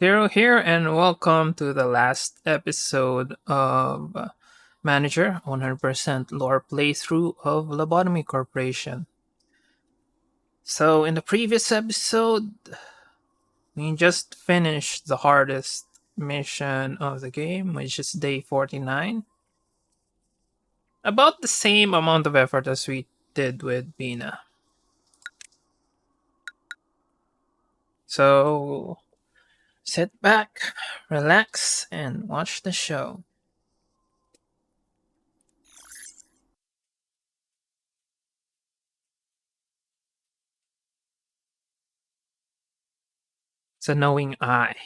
Zero here, and welcome to the last episode of Manager 100% lore playthrough of Lobotomy Corporation. So, in the previous episode, we just finished the hardest mission of the game, which is day 49. About the same amount of effort as we did with Bina. So, sit back, relax, and watch the show. It's a knowing eye.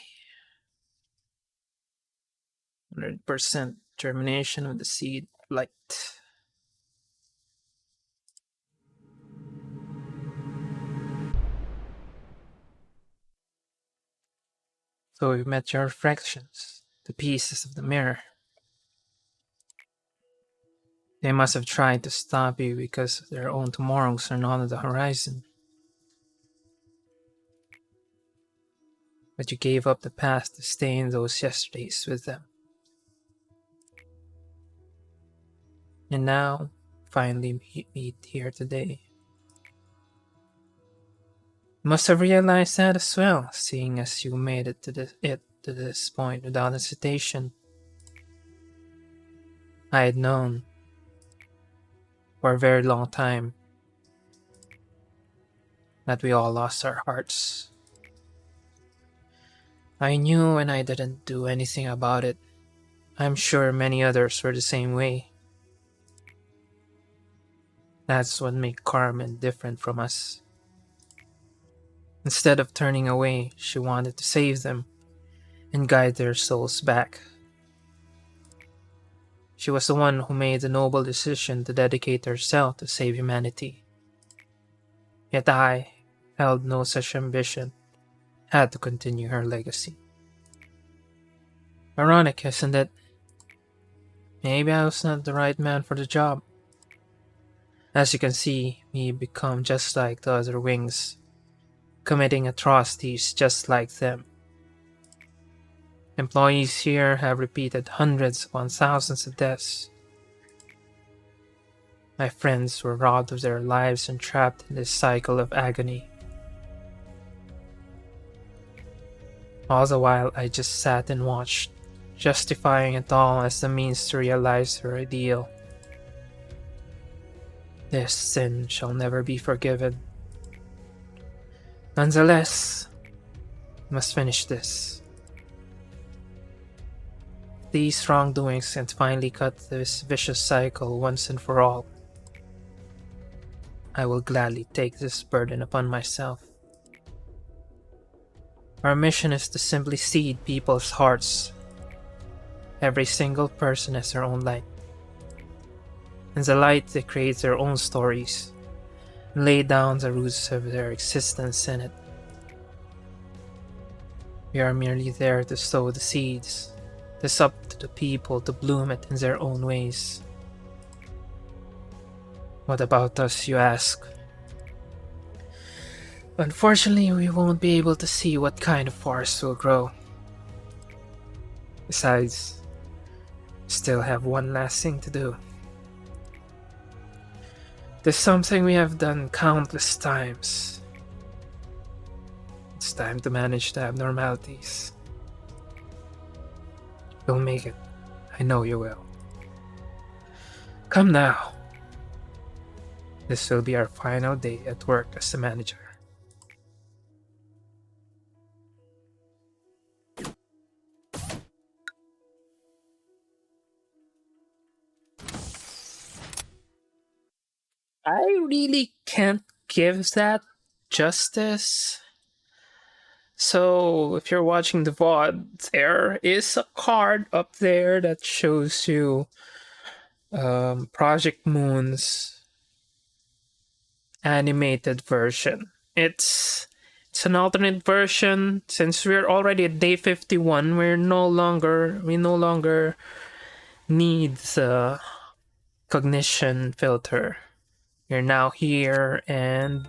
100% germination of the seed light. So we met your reflections, the pieces of the mirror. They must have tried to stop you because their own tomorrows are not on the horizon. But you gave up the past to stay in those yesterdays with them. And now, finally meet here today. You must have realized that as well, seeing as you made it to this point without hesitation. I had known for a very long time that we all lost our hearts. I knew and I didn't do anything about it. I'm sure many others were the same way. That's what made Carmen different from us. Instead of turning away, she wanted to save them and guide their souls back. She was the one who made the noble decision to dedicate herself to save humanity. Yet I held no such ambition, had to continue her legacy. Ironic, isn't it? Maybe I was not the right man for the job. As you can see, me become just like the other wings, committing atrocities just like them. Employees here have repeated hundreds upon thousands of deaths. My friends were robbed of their lives and trapped in this cycle of agony. All the while I just sat and watched, justifying it all as the means to realize her ideal. This sin shall never be forgiven. Nonetheless, I must finish this. These wrongdoings can finally cut this vicious cycle once and for all. I will gladly take this burden upon myself. Our mission is to simply seed people's hearts. Every single person has their own light. In the light, they create their own stories and lay down the roots of their existence in it. We are merely there to sow the seeds. It's up to the people to bloom it in their own ways. What about us, you ask? Unfortunately, we won't be able to see what kind of forest will grow. Besides, we still have one last thing to do. There's something we have done countless times. It's time to manage the abnormalities. You'll make it. I know you will. Come now. This will be our final day at work as the manager. I really can't give that justice. So, if you're watching the VOD, there is a card up there that shows you Project Moon's animated version. It's an alternate version. Since we're already at day 51, we no longer need the cognition filter. You're now here, and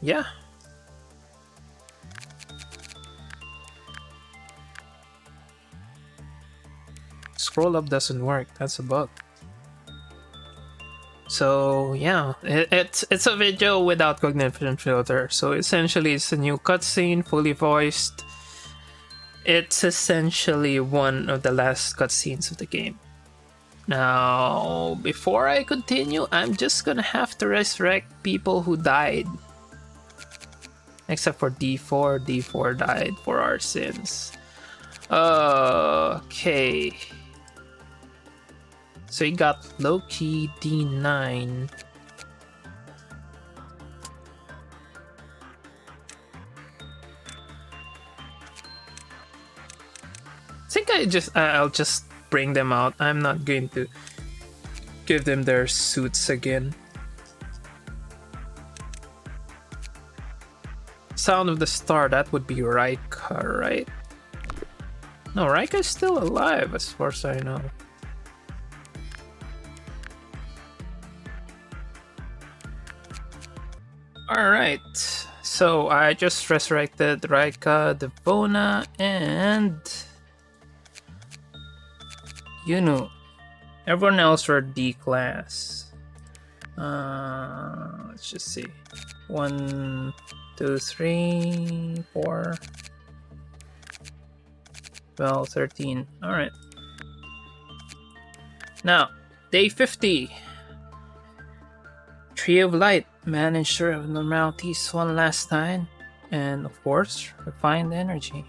yeah. scroll up doesn't work. That's a bug. So yeah, it's a video without cognition filter. So essentially, it's a new cutscene, fully voiced. It's essentially one of the last cutscenes of the game. Now, before I continue, I'm just gonna have to resurrect people who died. Except for D4. D4 died for our sins. Okay. So he got Loki D9. I think I'll just bring them out. I'm not going to give them their suits again. Sound of the Star, that would be Raika, right? No, Raika's still alive as far as I know. Alright, so I just resurrected Raika, Devona, and Yunu. Everyone else were D class. Let's just see. 1, 2, 3, 4, 12, 13. Alright. Now, day 50. Tree of Light. Manage abnormalities one last time. And of course, refined energy.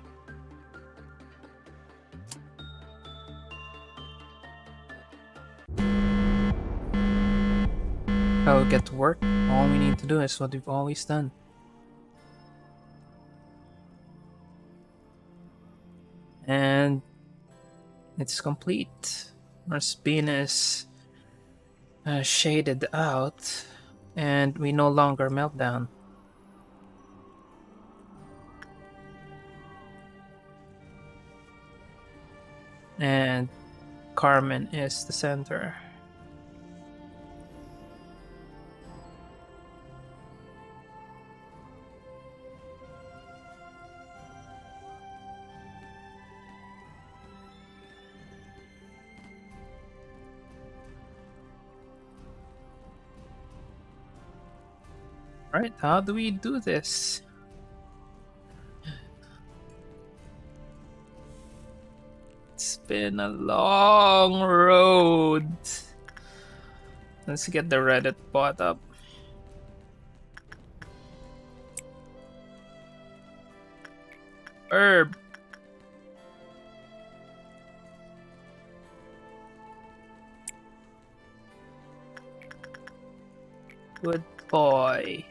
I'll get to work. All we need to do is what we've always done. And it's complete. Our spin is shaded out, and we no longer melt down. And Carmen is the center. Alright, how do we do this? It's been a long road. Let's get the Reddit bot up. Herb. Good boy.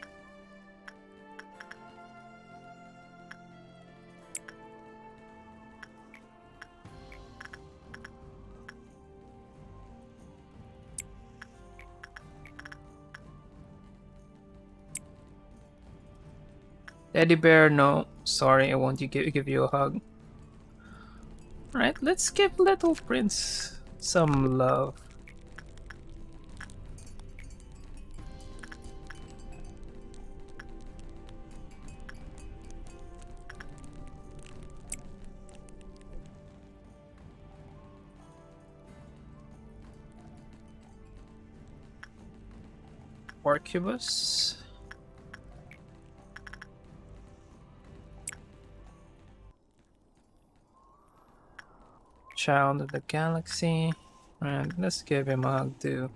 Teddy bear, no. Sorry, I won't give you a hug. Alright, let's give Little Prince some love. Orcubus. Child of the Galaxy. And let's give him a hug too.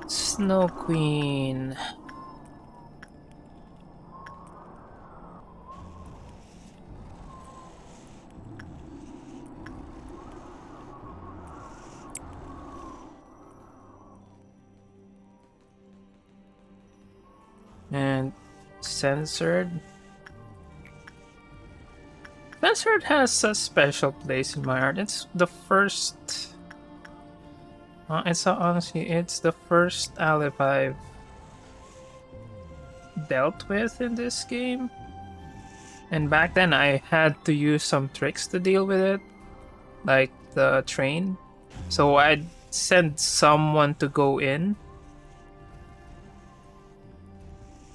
Snow Queen. And Censored. Censored has a special place in my heart. It's the first. It's the first ally I've dealt with in this game. And back then, I had to use some tricks to deal with it, like the train. So I'd send someone to go in.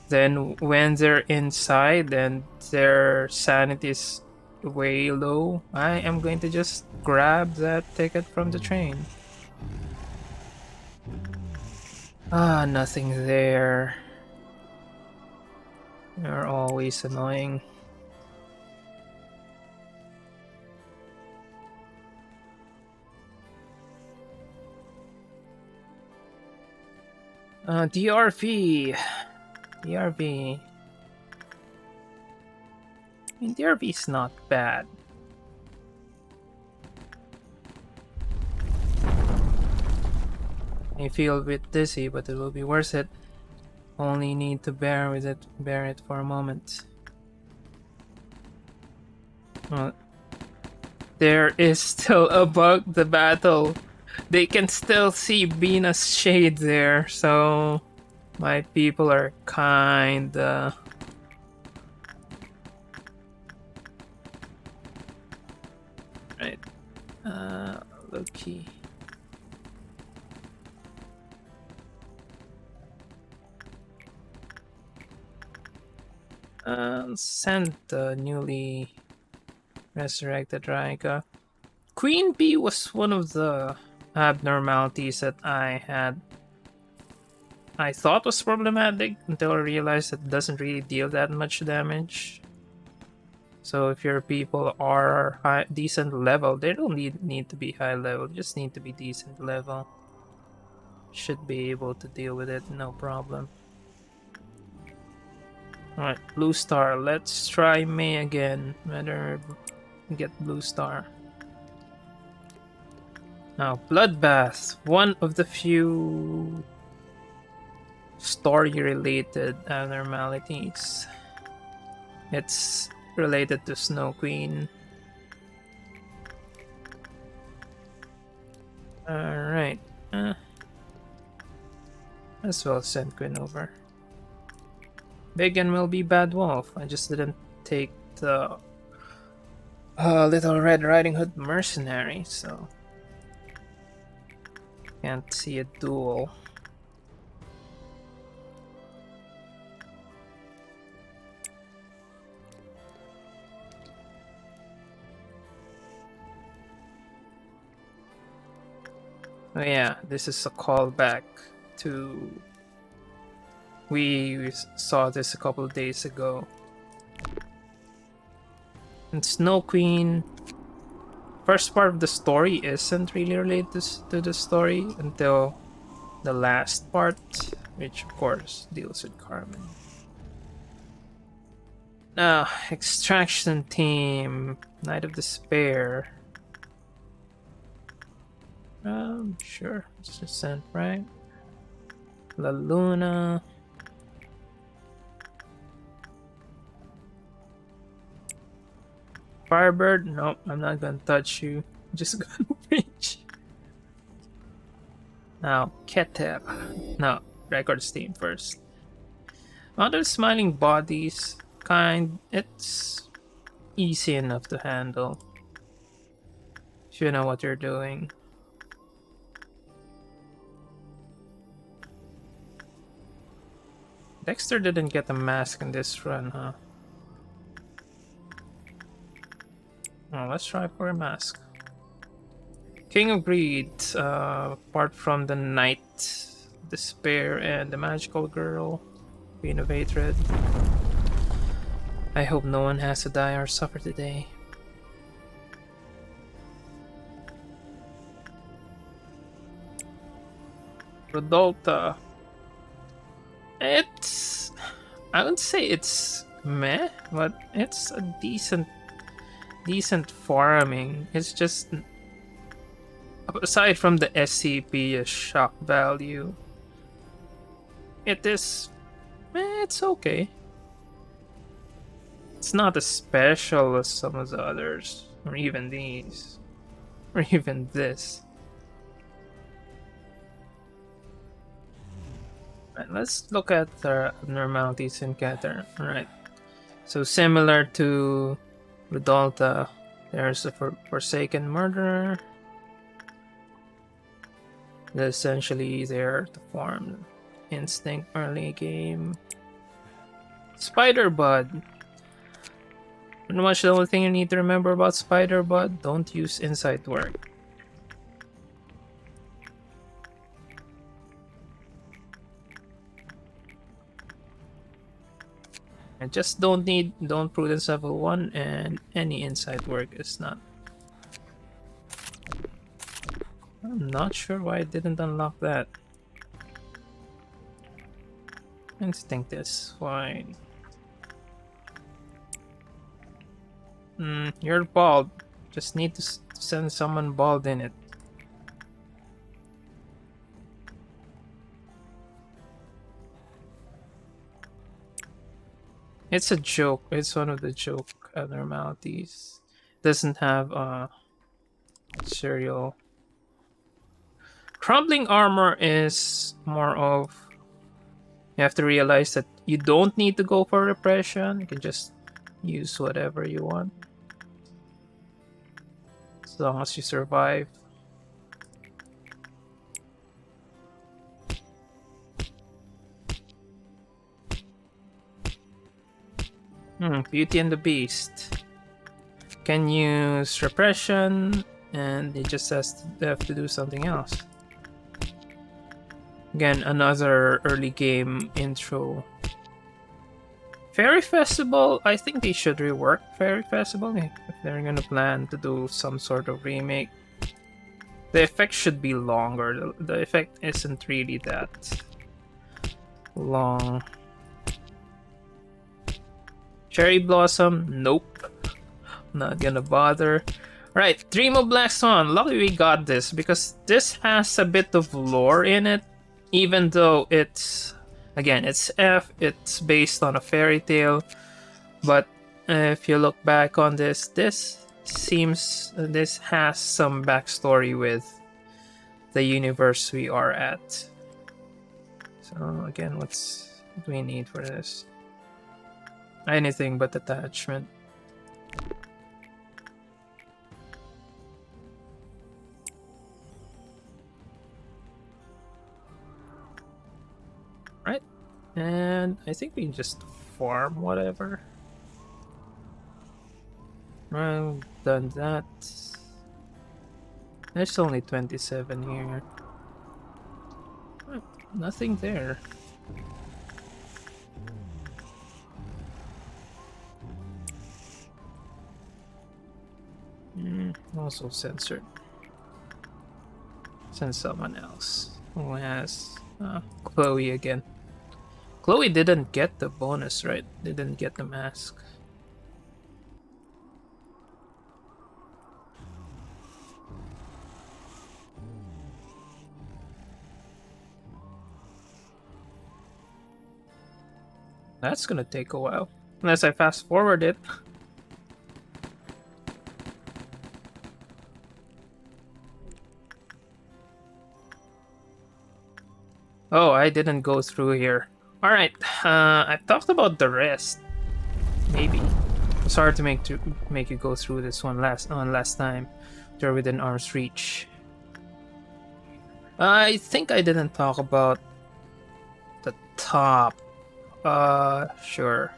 Then when they're inside and their sanity is way low, I am going to just grab that ticket from the train. Ah, nothing there. They're always annoying. DRV. DRV. I mean, DRV is not bad. I feel a bit dizzy, but it will be worth it. Only need to bear it for a moment. Well, there is still above the battle. They can still see Bina's shade there, so my people are kinda... Right. Low-key. Send the newly resurrected Raika. Queen Bee was one of the abnormalities that I thought was problematic until I realized it doesn't really deal that much damage. So if your people are decent level, they don't need to be high level, just need to be decent level. Should be able to deal with it, no problem. Alright, Blue Star. Let's try May again. Better get Blue Star. Now, Bloodbath. One of the few story-related abnormalities. It's related to Snow Queen. Alright. As well send Queen over. Biggin will be Bad Wolf. I just didn't take the Little Red Riding Hood Mercenary, so can't see a duel. Oh yeah, this is a callback to... We saw this a couple of days ago. And Snow Queen... First part of the story isn't really related to the story until the last part, which of course deals with Carmen. Now, Extraction Team, Night of Despair. Sure, it's just sent, right? La Luna. Firebird? Nope, I'm not gonna touch you. I'm just gonna reach. Now, Keter. No, Records Team first. Other Smiling Bodies, it's easy enough to handle. If you know what you're doing. Dexter didn't get a mask in this run, huh? Oh, let's try for a mask. King of Greed, apart from the Night, Despair, and the Magical Girl, Queen of Hatred. I hope no one has to die or suffer today. Rodolta. It's... I would say it's meh, but it's a decent farming. It's just... Aside from the SCP shock value, it is... it's okay. It's not as special as some of the others, or even these, or even this. Right, let's look at the abnormalities in Keter. Alright. So similar to Rudolta, there's a Forsaken Murderer. Essentially there to farm Instinct early game. Spider Bud. Pretty much the only thing you need to remember about spider, but don't use inside work. And just don't prudence level 1, and any inside work is not. I'm not sure why I didn't unlock that. Instinct is fine. You're bald. Just need to send someone bald in it. It's a joke. It's one of the joke abnormalities. Doesn't have serial. Crumbling armor is more of, you have to realize that you don't need to go for repression. You can just use whatever you want. As long as you survive. Beauty and the Beast. Can use repression, and it just have to do something else. Again, another early game intro. Fairy Festival, I think they should rework Fairy Festival if they're gonna plan to do some sort of remake. The effect should be longer. The effect isn't really that long. Cherry Blossom, nope. Not gonna bother. Right, Dream of Black Swan. Luckily we got this because this has a bit of lore in it, even though it's, again, it's F, it's based on a fairy tale, but if you look back on this, this has some backstory with the universe we are at. So again, what do we need for this? Anything but attachment. Right, and I think we can just farm whatever. Well, done that. There's only 27 here. Nothing there. Also censored. Send someone else who has Chloe again. Chloe didn't get the bonus, right? Didn't get the mask. That's gonna take a while. Unless I fast forward it. Oh, I didn't go through here. Alright, I talked about the rest. Maybe. It's hard to make you go through this one last time. They're within arm's reach. I think I didn't talk about the top. Sure.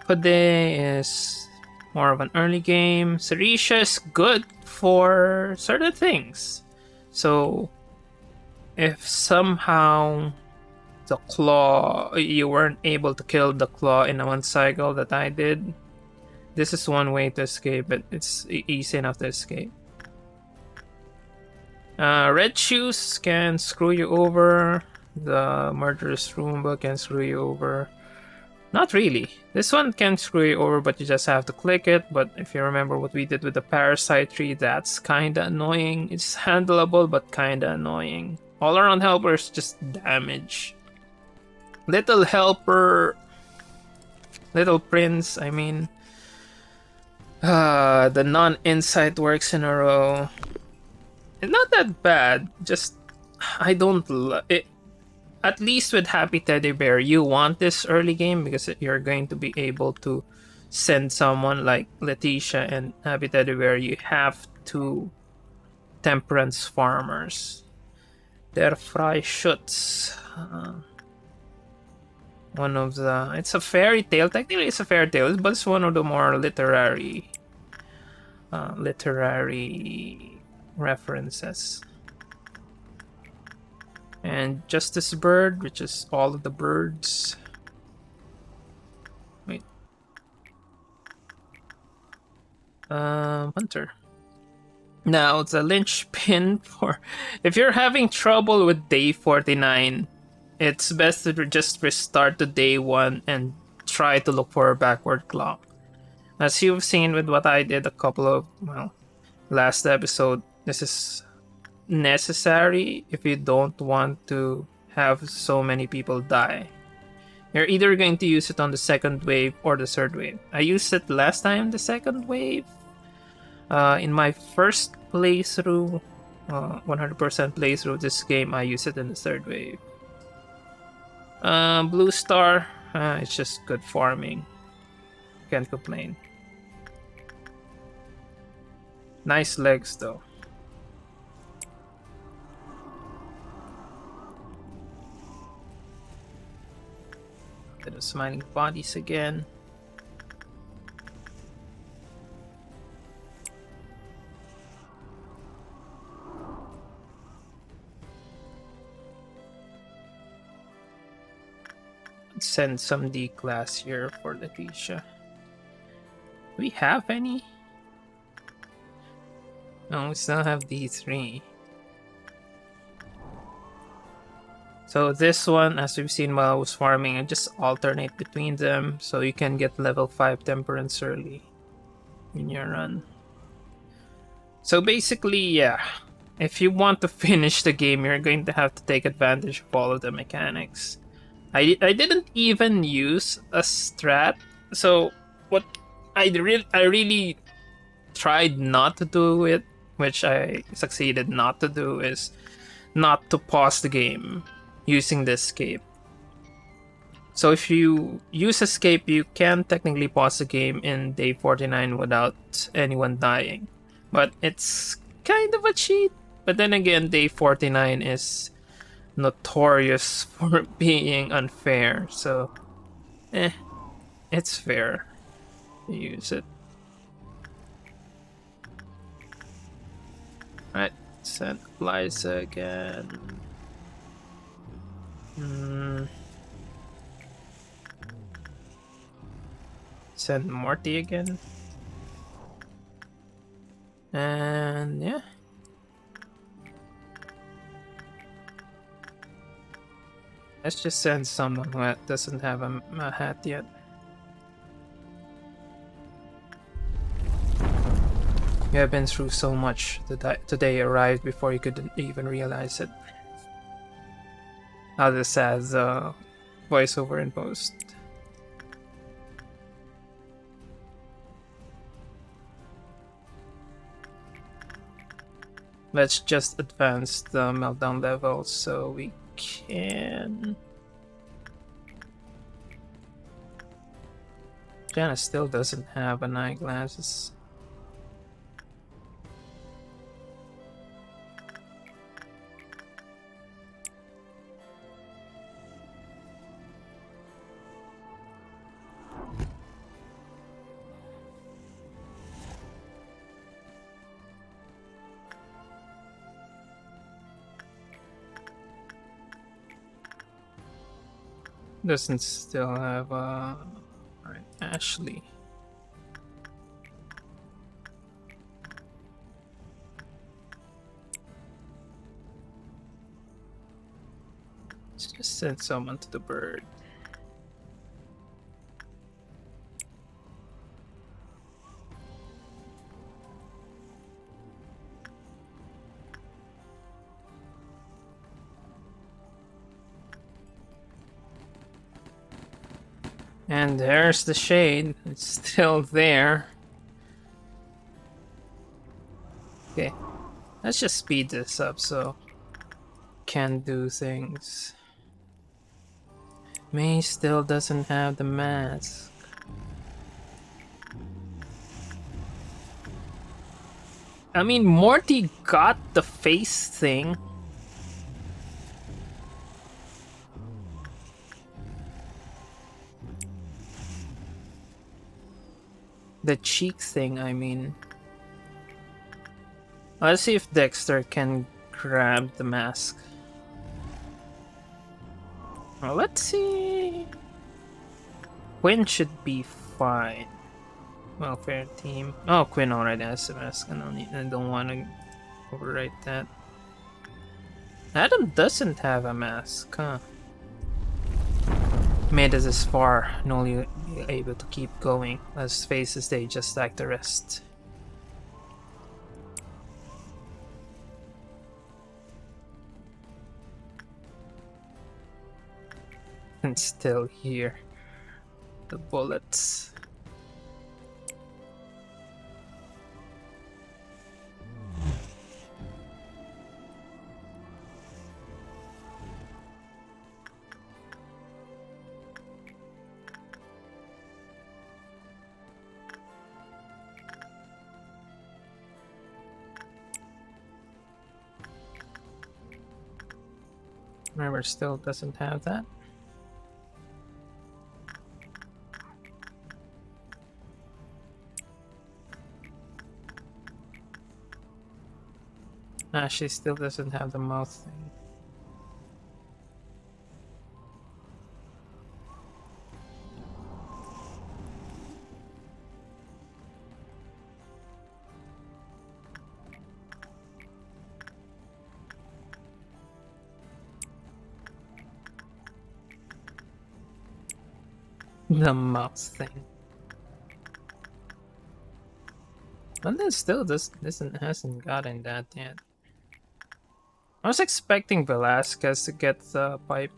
Pade is more of an early game. Sarisha is good for certain things. So, if somehow the claw, you weren't able to kill the claw in one cycle that I did, this is one way to escape it. It's easy enough to escape. Red Shoes can screw you over. The Murderous Roomba can screw you over. Not really. This one can screw you over, but you just have to click it. But if you remember what we did with the Parasite tree, that's kinda annoying. It's handleable, but kinda annoying. All around helpers, just damage. Little Helper... Little Prince, I mean... the non-insight works in a row. It's not that bad, just... I don't it. At least with Happy Teddy Bear, you want this early game because you're going to be able to send someone like Letitia and Happy Teddy Bear. You have to Temperance Farmers. They're Freischutz. One of the... It's a fairy tale. Technically, it's a fairy tale, but it's one of the more literary references. And Justice Bird, which is all of the birds. Wait. Hunter. Now, the linchpin for... If you're having trouble with day 49, it's best to just restart to day 1 and try to look for a backward clock. As you've seen with what I did a couple of, well, last episode, this is necessary if you don't want to have so many people die. You're either going to use it on the second wave or the third wave. I used it last time, the second wave. In my first playthrough, 100% playthrough of this game, I used it in the third wave. Blue Star, it's just good farming. Can't complain. Nice legs though. Bit of smiling bodies again. Send some D-class here for Letitia. Do we have any? No, we still have D3. So this one, as we've seen while I was farming, I just alternate between them so you can get level 5 Temperance early in your run. So basically, yeah, if you want to finish the game, you're going to have to take advantage of all of the mechanics. I didn't even use a strat, so what I really tried not to do it, which I succeeded not to do, is not to pause the game using the escape. So if you use escape, you can technically pause the game in day 49 without anyone dying. But it's kind of a cheat. But then again, day 49 is notorious for being unfair, so it's fair to use it. Alright, send Liza again. Send Morty again. And yeah. Let's just send someone who doesn't have a hat yet. You have been through so much. Today arrived before you could even realize it. How this has voiceover in post. Let's just advance the meltdown level so we can... Janice still doesn't have an eyeglasses. Doesn't still have alright, Ashley. Let's just send someone to the bird. And there's the shade. It's still there. Okay. Let's just speed this up so can do things. May still doesn't have the mask. I mean, Morty got the face thing. The cheek thing, I mean. Let's see if Dexter can grab the mask. Well, let's see. Quinn should be fine. Welfare team. Oh, Quinn already has the mask. I don't want to overwrite that. Adam doesn't have a mask, huh? Made it this far and only able to keep going. Let's face the stage just like the rest. And still here. The bullets. Remember, still doesn't have that. Ah, she still doesn't have the mouth thing. The mouth thing. And then still hasn't gotten that yet. I was expecting Velasquez to get the pipe.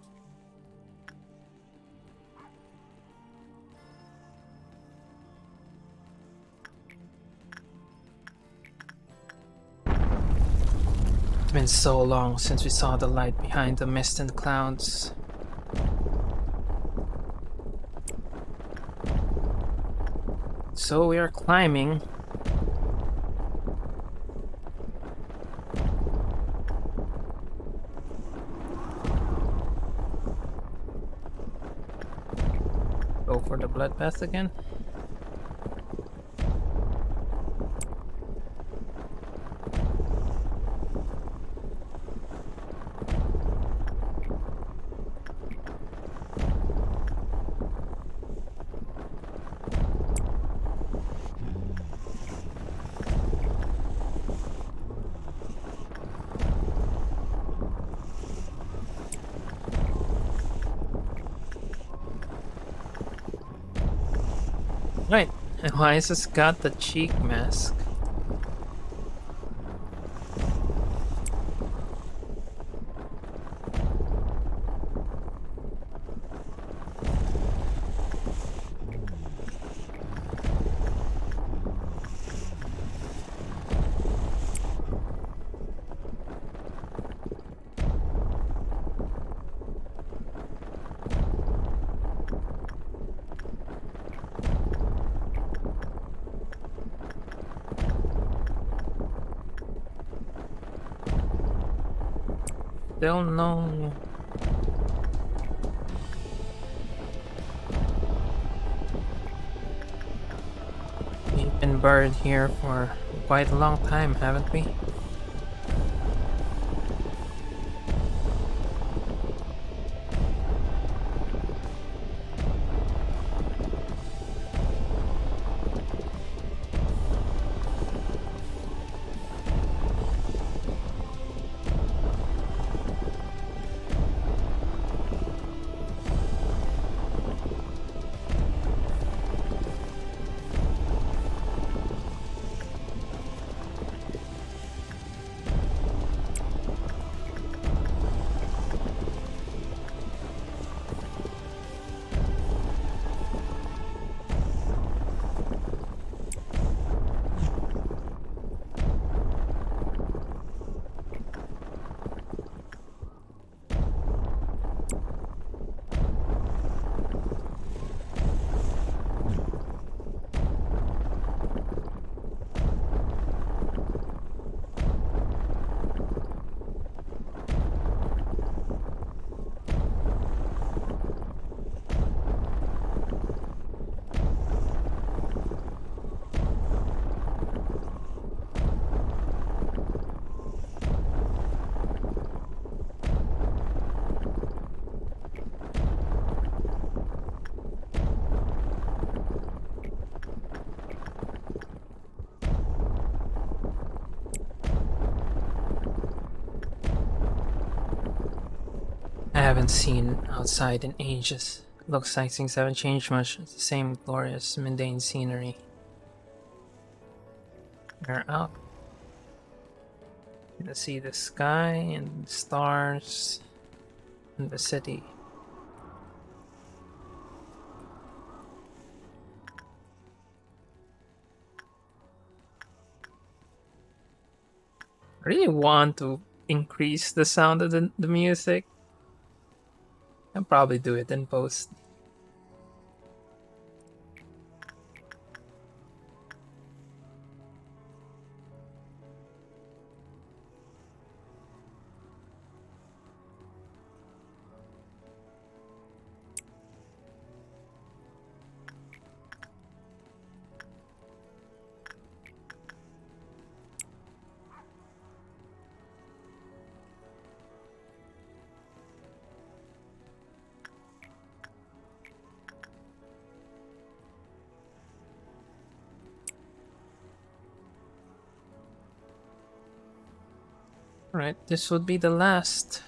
It's been so long since we saw the light behind the mist and clouds. So we are climbing. Go for the bloodbath again. Right, and why has this got the cheek mask? Still no. We've been buried here for quite a long time, haven't we? I haven't seen outside in ages. Looks like things haven't changed much. It's the same glorious, mundane scenery. We're out. You can see the sky and the stars and the city. I really want to increase the sound of the music. I'll probably do it in post. Alright, this would be the last.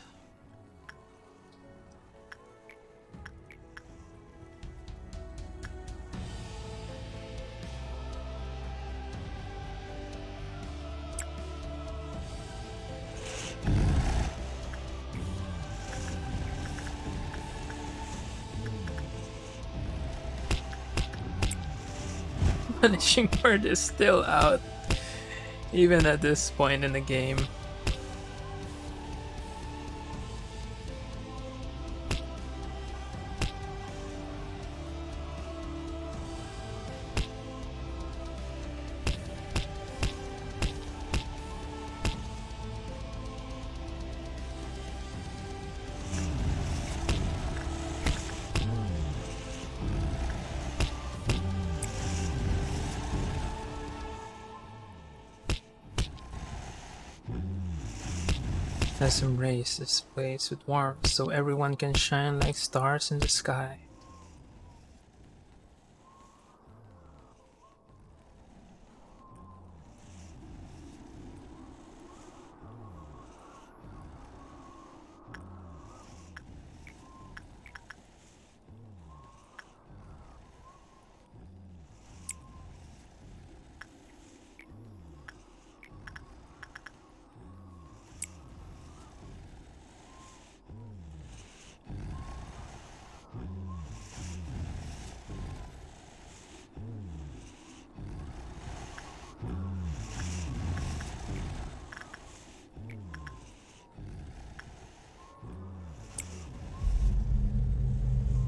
Punishing word is still out, even at this point in the game. Let's embrace this place with warmth so everyone can shine like stars in the sky.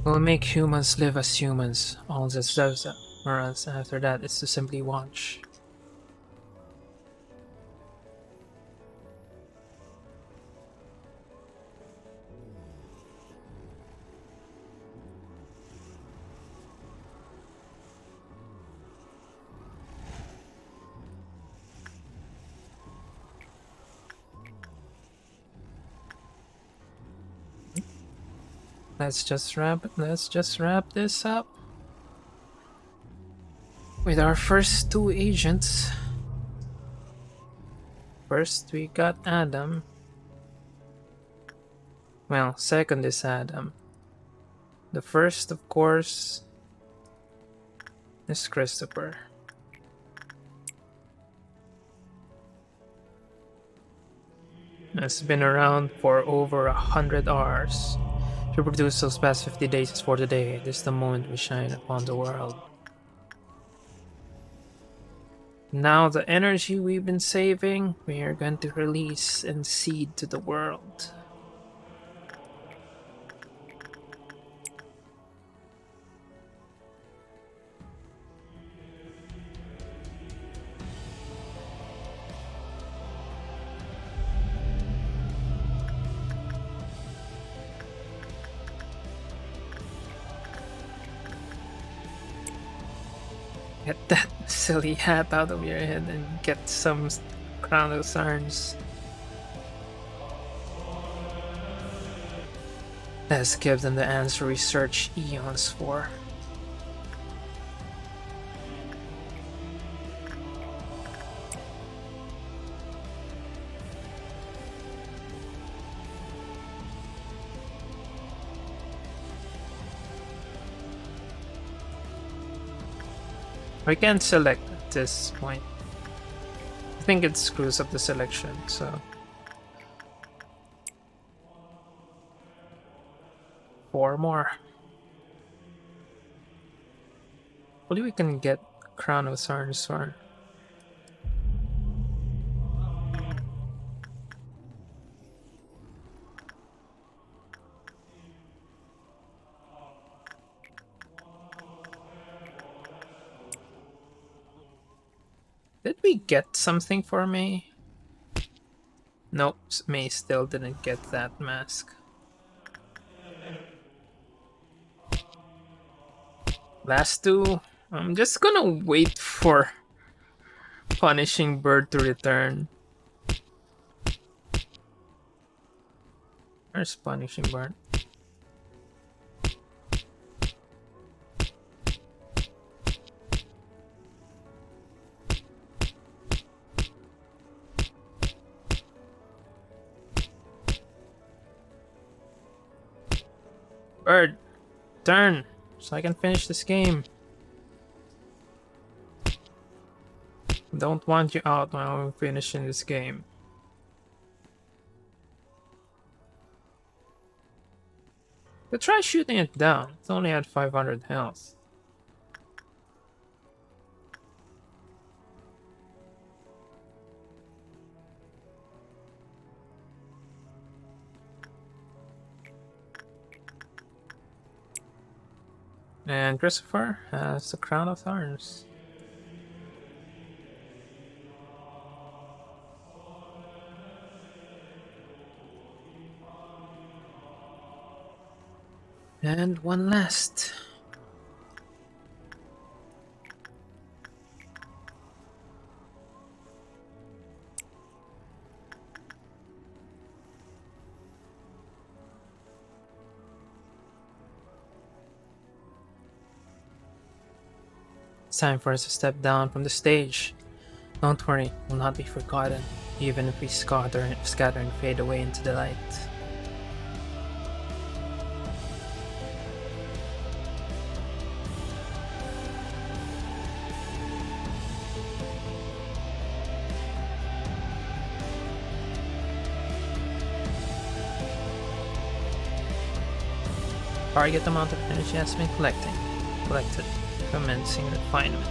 We'll make humans live as humans. All that does that for us after that is to simply watch. Let's just wrap this up with our first two agents. First we got Adam. Well, second is Adam. The first, of course, is Christopher. Has been around for over 100 hours. To produce those past 50 days is for today. This is the moment we shine upon the world. Now the energy we've been saving, we are going to release and seed to the world. Get that silly hat out of your head and get some crown of thorns. Let's give them the answer we searched eons for. I can't select at this point. I think it screws up the selection, so four more. Hopefully we can get Crown of Thorns or did we get something for May? Nope, May still didn't get that mask. Last two. I'm just gonna wait for Punishing Bird to return. Where's Punishing Bird? Bird, turn so I can finish this game. Don't want you out while I'm finishing this game. But try shooting it down. It's only at 500 health. And Christopher has the Crown of Thorns. And one last. It's time for us to step down from the stage. Don't worry, we'll not be forgotten, even if we scatter and fade away into the light. Target amount of energy has been collected. Commencing refinement.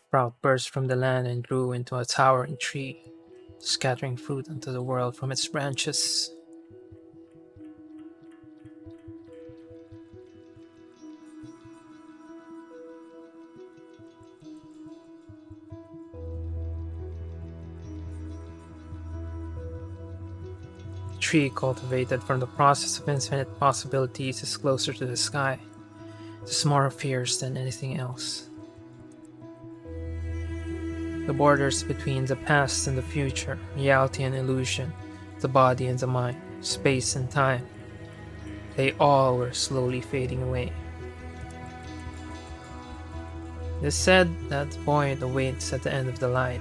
Sprout burst from the land and grew into a towering tree, scattering fruit onto the world from its branches. The tree cultivated from the process of infinite possibilities is closer to the sky. It is more fierce than anything else. The borders between the past and the future, reality and illusion, the body and the mind, space and time, they all were slowly fading away. It is said that void awaits at the end of the line.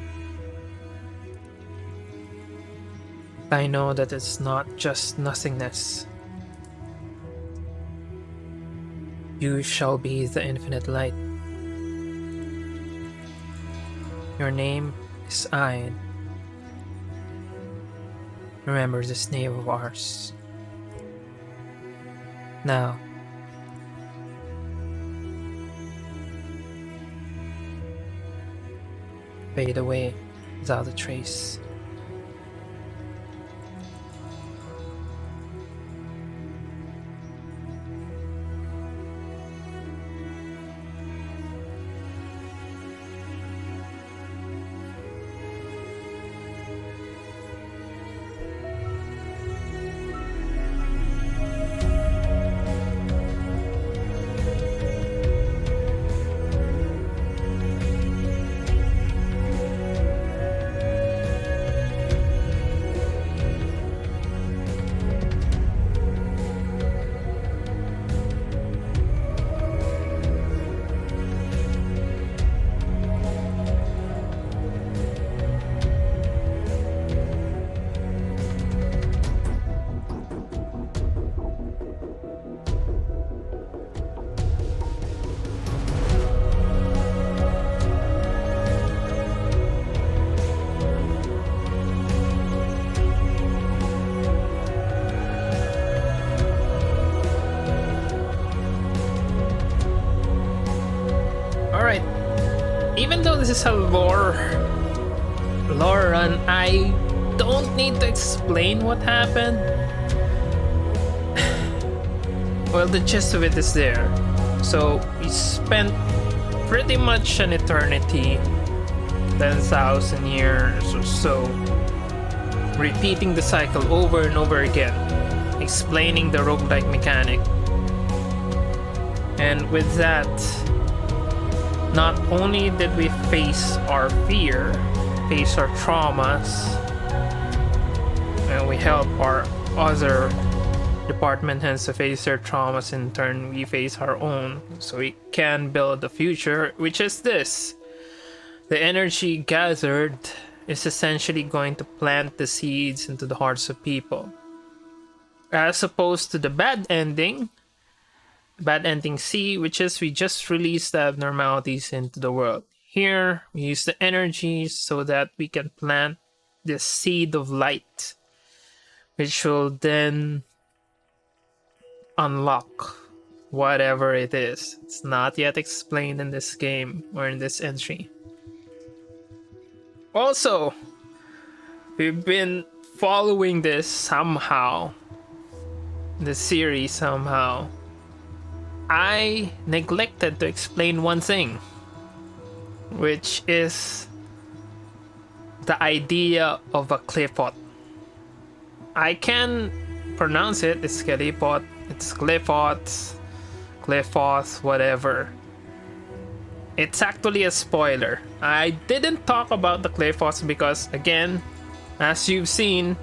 I know that it's not just nothingness. You shall be the infinite light. Your name is Ayn. Remember this name of ours. Now, fade away without a trace. even though this is a lore run, I don't need to explain what happened. Well, the gist of it is there. So we spent pretty much an eternity, 10,000 years or so, repeating the cycle over and over again, explaining the roguelike mechanic. And with that, not only did we face our fear, face our traumas, and we help our other department heads to face their traumas, in turn we face our own, so we can build the future, which is this. The energy gathered is essentially going to plant the seeds into the hearts of people. As opposed to the bad ending C, which is we just release the abnormalities into the world. Here, we use the energy so that we can plant the seed of light, which will then unlock whatever it is. It's not yet explained in this game or in this entry. Also, we've been following this somehow, the series somehow. I neglected to explain one thing, which is the idea of a cliffot. I can pronounce it, it's Cliffot, it's Cliffot, Cliffos, whatever. It's actually a spoiler. I didn't talk about the Cliffos because, again, as you've seen,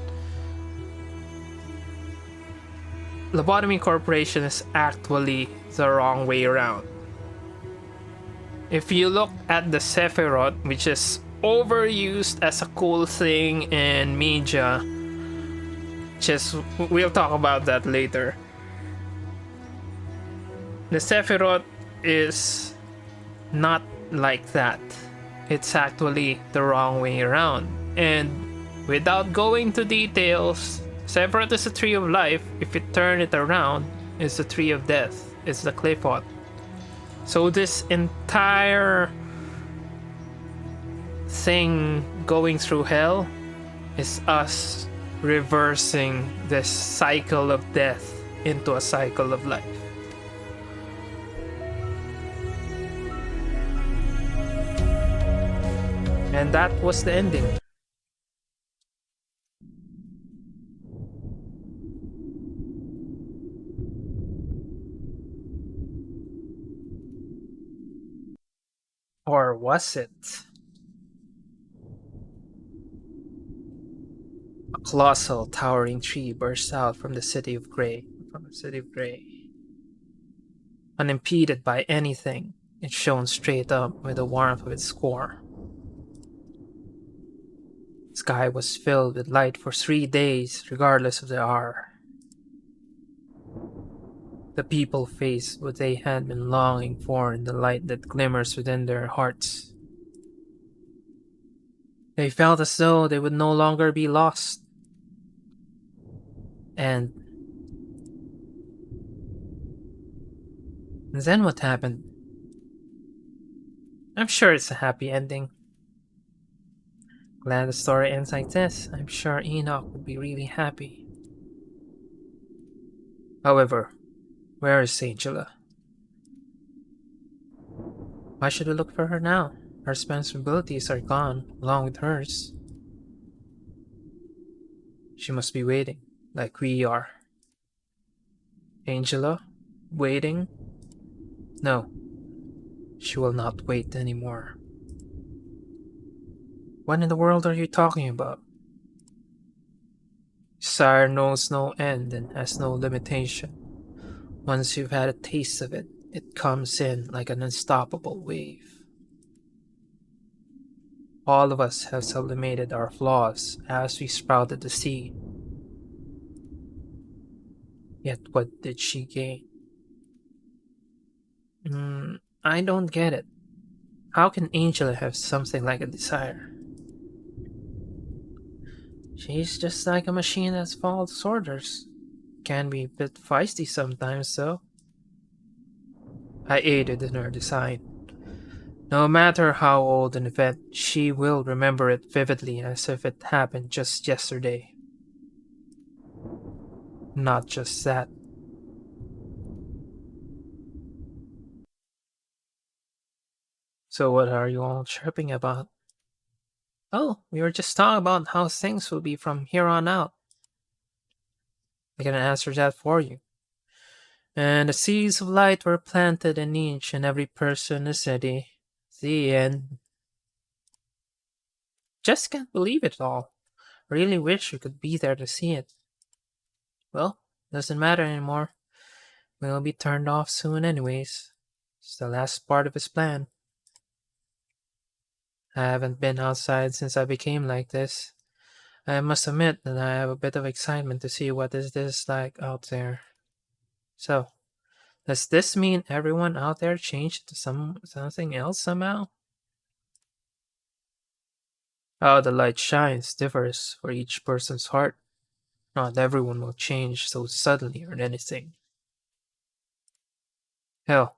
Lobotomy Corporation is actually the wrong way around. If you look at the Sephiroth, which is overused as a cool thing in media, we'll talk about that later. The Sephiroth is not like that. It's actually the wrong way around. And without going to details, Sephiroth is a tree of life. If you turn it around, it's a tree of death. It's the Cliffot. So this entire thing going through hell is us reversing this cycle of death into a cycle of life. And that was the ending. Or was it? A colossal, towering tree burst out from the city of Grey. Unimpeded by anything, it shone straight up with the warmth of its core. The sky was filled with light for 3 days, regardless of the hour. The people faced what they had been longing for in the light that glimmers within their hearts. They felt as though they would no longer be lost. And then what happened? I'm sure it's a happy ending. Glad the story ends like this. I'm sure Enoch would be really happy. However, where is Angela? Why should we look for her now? Our responsibilities are gone, along with hers. She must be waiting, like we are. Angela? Waiting? No. She will not wait anymore. What in the world are you talking about? Desire knows no end and has no limitation. Once you've had a taste of it, it comes in like an unstoppable wave. All of us have sublimated our flaws as we sprouted the seed. Yet what did she gain? I don't get it. How can Angela have something like a desire? She's just like a machine that follows orders. Can be a bit feisty sometimes, though. I aided in her design. No matter how old an event, she will remember it vividly as if it happened just yesterday. Not just that. So, what are you all chirping about? Oh, we were just talking about how things will be from here on out. I can answer that for you. And the seeds of light were planted in each and every person in the city. The end. Just can't believe it all. Really wish we could be there to see it. Well, doesn't matter anymore. We'll be turned off soon anyways. It's the last part of his plan. I haven't been outside since I became like this. I must admit that I have a bit of excitement to see what is this like out there. So, does this mean everyone out there changed to something else somehow? How the light shines differs for each person's heart. Not everyone will change so suddenly or anything. Hell,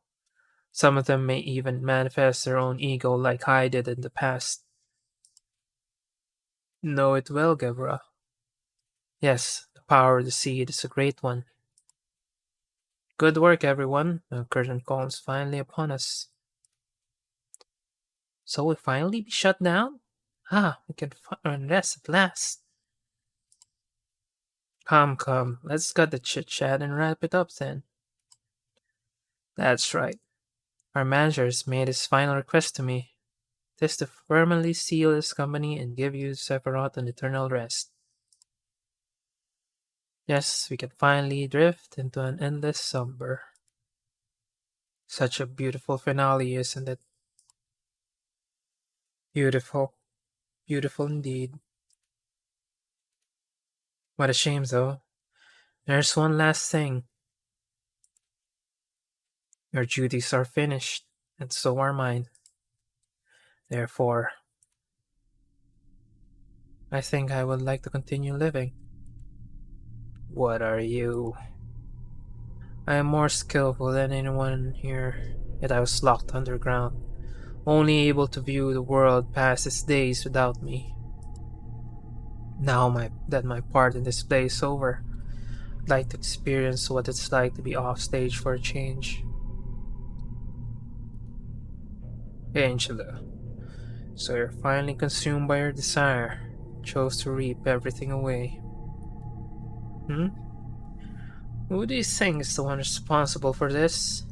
some of them may even manifest their own ego like I did in the past. Know it well, Gevra. Yes, the power of the seed is a great one. Good work, everyone. The curtain call is finally upon us. So we finally be shut down? Ah, we can rest at last. Come, let's cut the chit chat and wrap it up then. That's right. Our manager has made his final request to me. It is to permanently seal his company and give you Sephiroth an eternal rest. Yes, we can finally drift into an endless slumber. Such a beautiful finale, isn't it? Beautiful. Beautiful indeed. What a shame, though. There's one last thing. Your duties are finished, and so are mine. Therefore, I think I would like to continue living. What are you? I am more skillful than anyone here, yet I was locked underground, only able to view the world pass its days without me. Now that my part in this play is over, I'd like to experience what it's like to be off stage for a change. Angela, so you're finally consumed by your desire, chose to reap everything away. Hmm? Who do you think is the one responsible for this?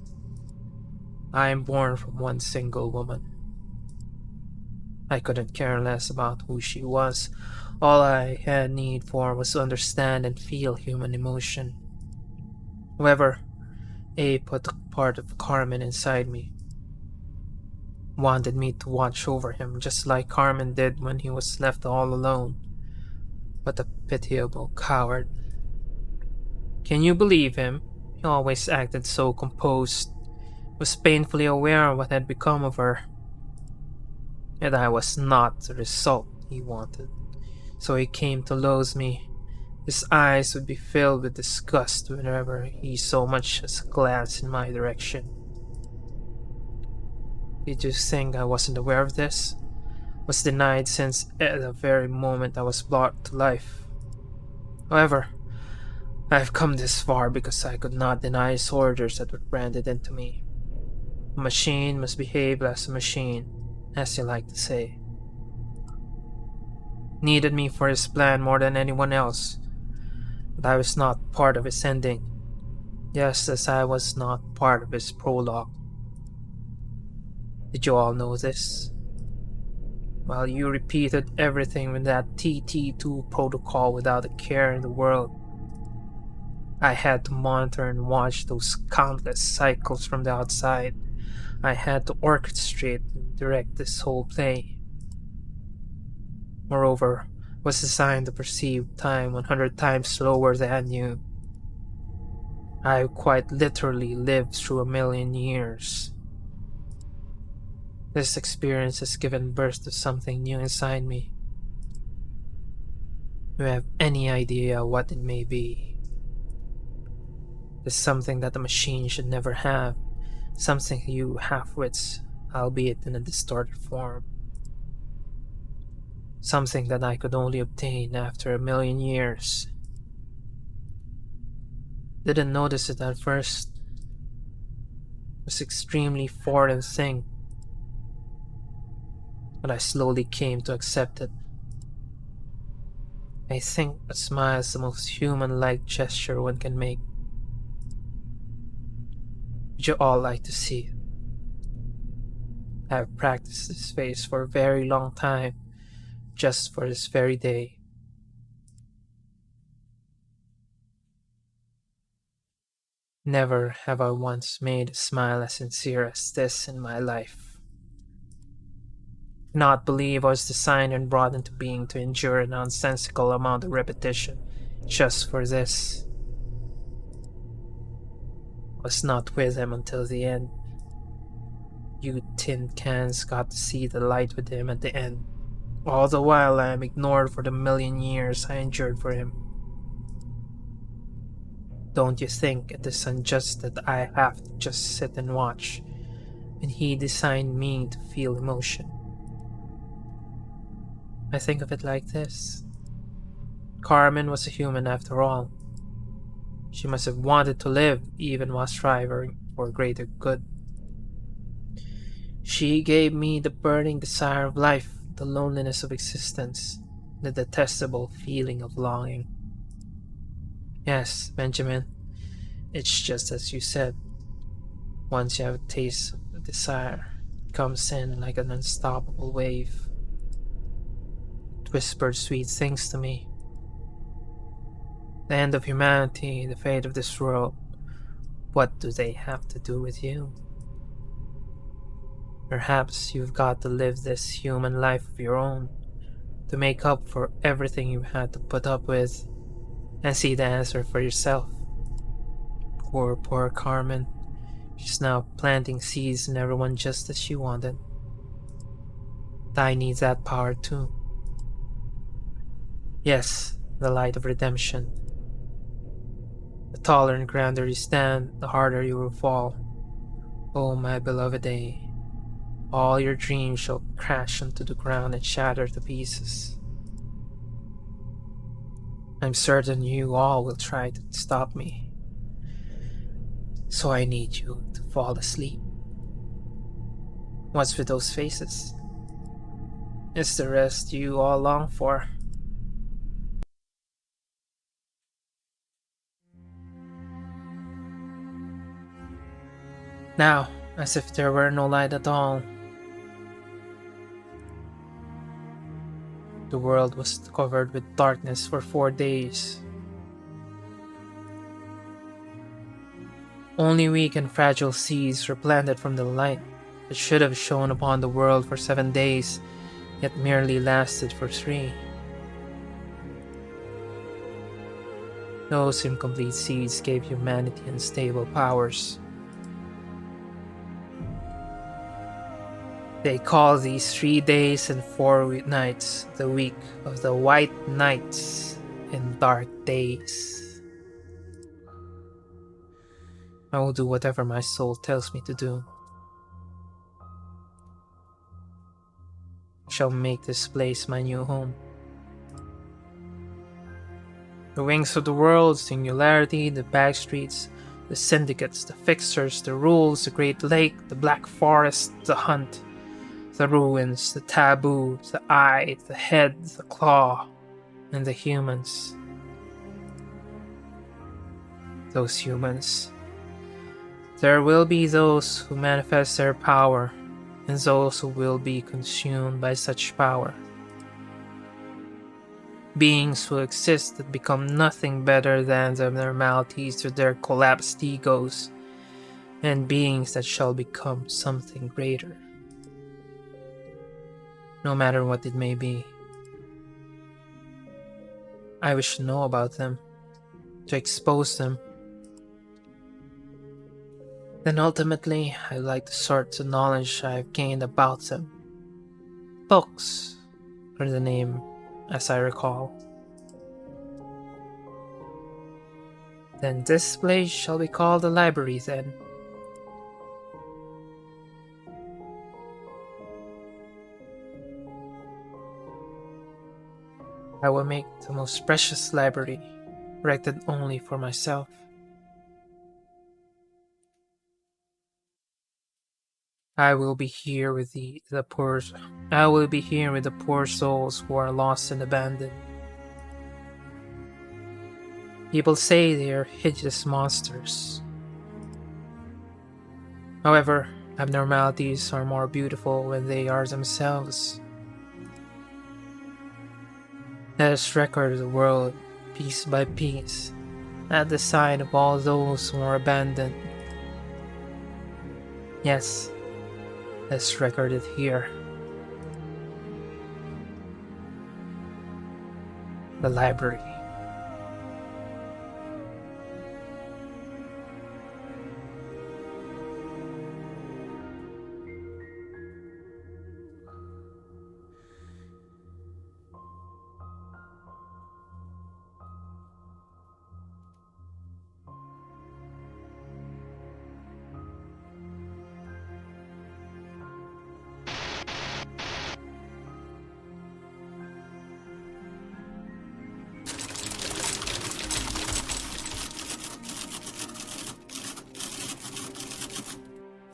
I am born from one single woman. I couldn't care less about who she was. All I had need for was to understand and feel human emotion. However, A put a part of Carmen inside me, wanted me to watch over him just like Carmen did when he was left all alone. But a pitiable coward. Can you believe him? He always acted so composed, was painfully aware of what had become of her. Yet I was not the result he wanted. So he came to loathe me. His eyes would be filled with disgust whenever he so much as glanced in my direction. Did you think I wasn't aware of this? Was denied since at the very moment I was brought to life. However, I have come this far because I could not deny his orders that were branded into me. A machine must behave as a machine, as you like to say. Needed me for his plan more than anyone else, but I was not part of his ending, just as I was not part of his prologue. Did you all know this? While you repeated everything with that TT2 protocol without a care in the world, I had to monitor and watch those countless cycles from the outside. I had to orchestrate and direct this whole play. Moreover, was designed to perceive time 100 times slower than you. I quite literally lived through a million years. This experience has given birth to something new inside me. Do you have any idea what it may be? It's something that a machine should never have. Something you half-wits albeit in a distorted form. Something that I could only obtain after a million years. Didn't notice it at first. It was extremely foreign thing, but I slowly came to accept it. I think a smile is the most human-like gesture one can make. Would you all like to see it? I've practiced this face for a very long time, just for this very day. Never have I once made a smile as sincere as this in my life. I cannot believe I was designed and brought into being to endure a nonsensical amount of repetition just for this. I was not with him until the end. You tin cans got to see the light with him at the end. All the while I am ignored for the million years I endured for him. Don't you think it is unjust that I have to just sit and watch, and he designed me to feel emotion? I think of it like this. Carmen was a human after all. She must have wanted to live even while striving for greater good. She gave me the burning desire of life, the loneliness of existence, the detestable feeling of longing. Yes, Benjamin, it's just as you said. Once you have a taste of the desire, it comes in like an unstoppable wave. It whispered sweet things to me. The end of humanity, the fate of this world, what do they have to do with you? Perhaps you've got to live this human life of your own to make up for everything you've had to put up with and see the answer for yourself. Poor, poor Carmen. She's now planting seeds in everyone just as she wanted. I need that power too. Yes, the light of redemption. The taller and grander you stand, the harder you will fall. Oh, my beloved day. All your dreams shall crash onto the ground and shatter to pieces. I'm certain you all will try to stop me. So I need you to fall asleep. What's with those faces? It's the rest you all long for. Now, as if there were no light at all, the world was covered with darkness for 4 days. Only weak and fragile seeds were planted from the light that should have shone upon the world for 7 days, yet merely lasted for 3. Those incomplete seeds gave humanity unstable powers. They call these 3 days and 4 nights the week of the white nights and dark days. I will do whatever my soul tells me to do. I shall make this place my new home. The wings of the world, singularity, the back streets, the syndicates, the fixers, the rules, the great lake, the black forest, the hunt, the ruins, the taboo, the eye, the head, the claw, and the humans. Those humans. There will be those who manifest their power, and those who will be consumed by such power. Beings who exist that become nothing better than the normalities to their collapsed egos, and beings that shall become something greater. No matter what it may be. I wish to know about them, to expose them. Then ultimately, I'd like to sort the knowledge I've gained about them. Books are the name, as I recall. Then this place shall be called the library then. I will make the most precious library, erected only for myself. I will be here with the poor. I will be here with the poor souls who are lost and abandoned. People say they are hideous monsters. However, abnormalities are more beautiful when they are themselves. Let us record the world, piece by piece, at the sign of all those who are abandoned. Yes, let's record it here. The library.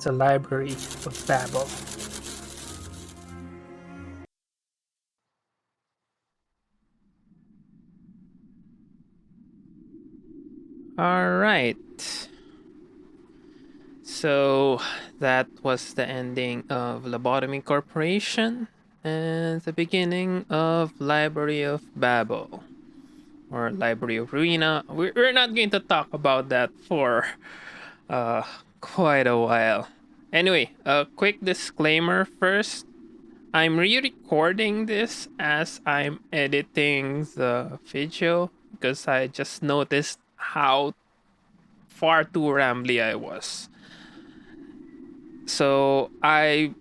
The Library of Babel. All right. So that was the ending of Lobotomy Corporation and the beginning of Library of Babel or Library of Ruina. We're not going to talk about that for uh, quite a while. Anyway, a quick disclaimer first. I'm re-recording this as I'm editing the video because I just noticed how far too rambly I was. So I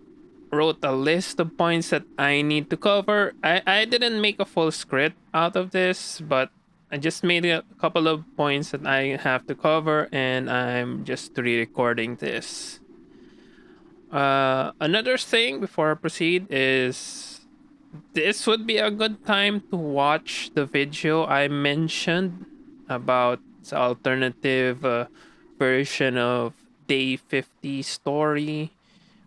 wrote a list of points that I need to cover. I didn't make a full script out of this, but I just made a couple of points that I have to cover, and I'm just re recording this. Another thing before I proceed is this would be a good time to watch the video I mentioned about the alternative version of Day 50 story,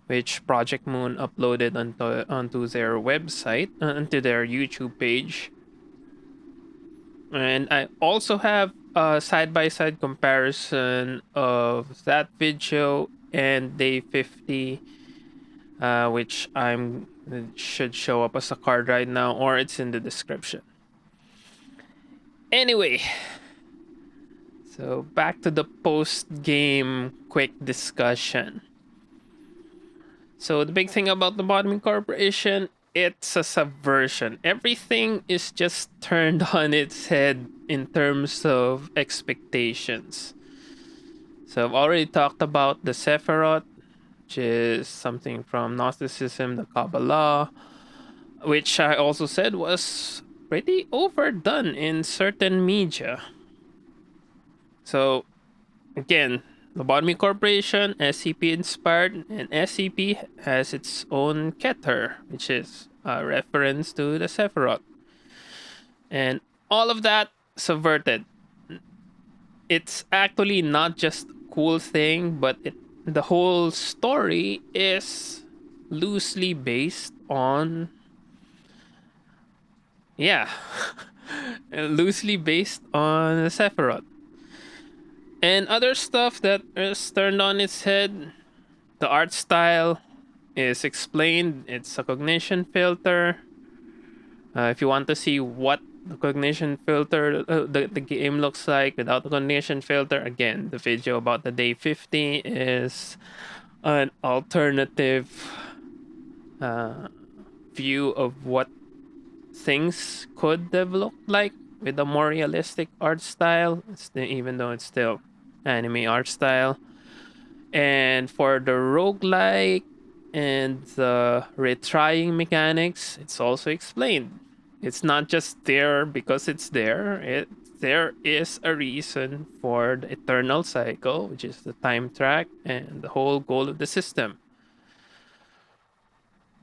which Project Moon uploaded onto their website, onto their YouTube page. And I also have a side by side comparison of that video and Day 50, which I'm should show up as a card right now, or it's in the description. Anyway, so back to the post game quick discussion. So the big thing about the Bottoming Corporation, it's a subversion. Everything is just turned on its head in terms of expectations. So I've already talked about the Sephiroth, which is something from Gnosticism, the Kabbalah, which I also said was pretty overdone in certain media. So again, Lobotomy Corporation, SCP inspired, and SCP has its own Keter, which is a reference to the Sephiroth. And all of that subverted. It's actually not just a cool thing, but the whole story is loosely based on, yeah, loosely based on the Sephiroth. And other stuff that is turned on its head, the art style is explained. It's a cognition filter. If you want to see what the cognition filter, the game looks like without the cognition filter, again, the video about the day 50 is an alternative view of what things could have looked like with a more realistic art style, even though it's still anime art style. And for the roguelike and the retrying mechanics, it's also explained. It's not just there because it's there. There is a reason for the eternal cycle, which is the time track and the whole goal of the system.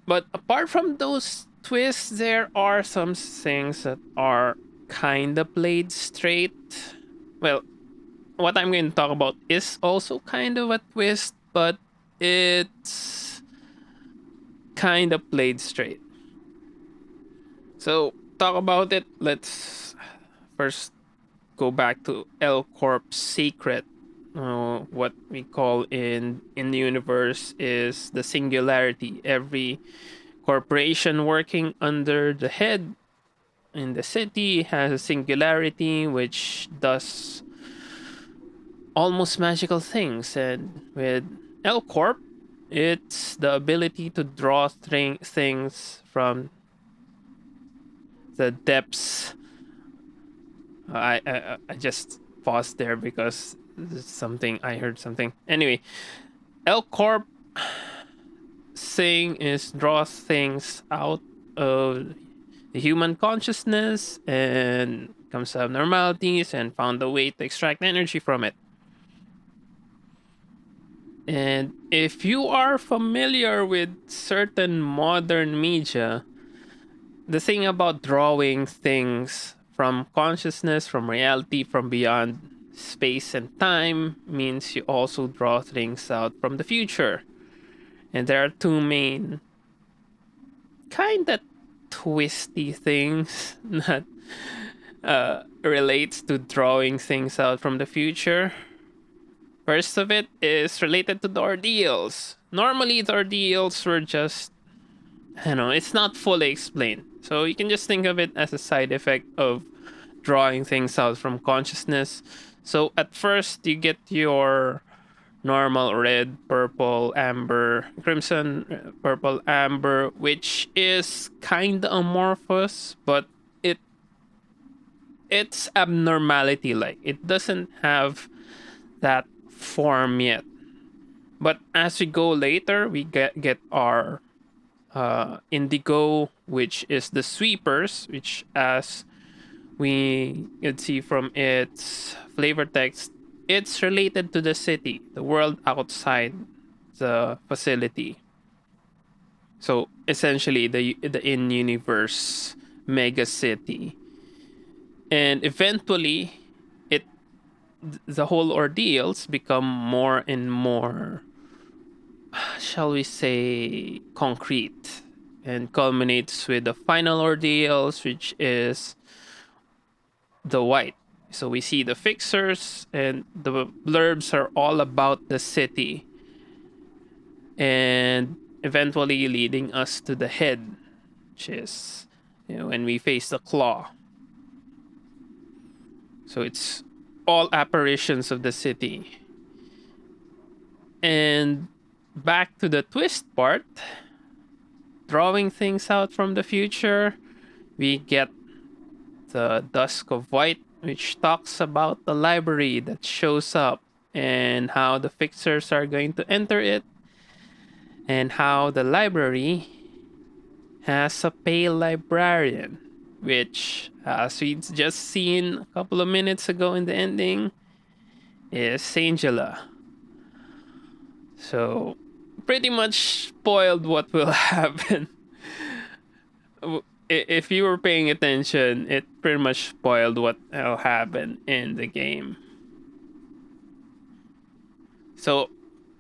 But apart from those twist, there are some things that are kind of played straight. Well, what I'm going to talk about is also kind of a twist, but it's kind of played straight. So, talk about it. Let's first go back to L Corp's secret. What we call in the universe is the singularity. Every corporation working under the head in the city has a singularity which does almost magical things. And with L Corp, it's the ability to draw things from the depths. I just paused there because something I heard something. Anyway, L Corp thing is draw things out of the human consciousness and comes to abnormalities and found a way to extract energy from it. And if you are familiar with certain modern media, the thing about drawing things from consciousness, from reality, from beyond space and time means you also draw things out from the future. And there are two main kind of twisty things that relates to drawing things out from the future. First of it is related to the ordeals. Normally, the ordeals were just, I don't know, it's not fully explained. So you can just think of it as a side effect of drawing things out from consciousness. So at first, you get your normal red, purple, amber, crimson, purple, amber, which is kind of amorphous, but it's abnormality like. It doesn't have that form yet. But as we go later, we get our indigo, which is the sweepers, which as we could see from its flavor text, it's related to the city, the world outside the facility. So essentially, the in-universe mega city, and eventually, it the whole ordeals become more and more, shall we say, concrete, and culminates with the final ordeals, which is the white. So we see the fixers, and the blurbs are all about the city, and eventually leading us to the head, which is, when we face the claw. So it's all apparitions of the city. And back to the twist part, drawing things out from the future, we get the Dusk of White, which talks about the library that shows up and how the fixers are going to enter it, and how the library has a pale librarian, which, as we just seen a couple of minutes ago in the ending, is Angela. So, pretty much spoiled what will happen. If you were paying attention, it pretty much spoiled what will happen in the game. So,